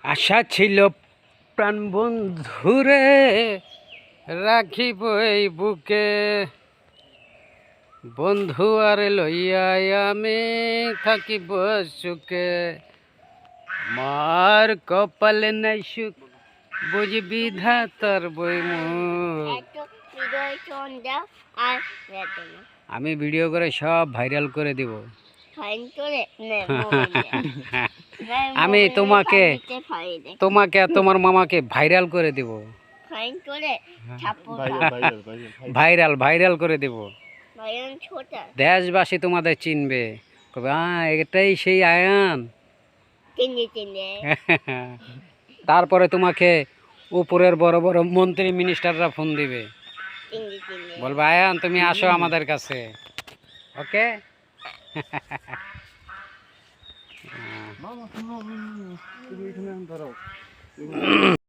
আশা ছিল প্রাণ বন্ধুরে রাখিব এই বুকে, বন্ধু আর লইয়া আমি থাকিব সুখে। মার কপালে নাই সুখ বুঝবি ধাতার বই মুখ। আমি ভিডিও করে সব ভাইরাল করে দিব। আমি তোমাকে আর তোমার মামাকে ভাইরাল করে দিব। ভাইরাল করে দিব। দেশবাসী তোমাদের চিনবে, কবে এটাই সেই আয়ান। তারপরে তোমাকে উপরের বড় বড় মন্ত্রী মিনিস্টাররা ফোন দিবে, বলবে আয়ান তুমি আসো আমাদের কাছে। ওকে।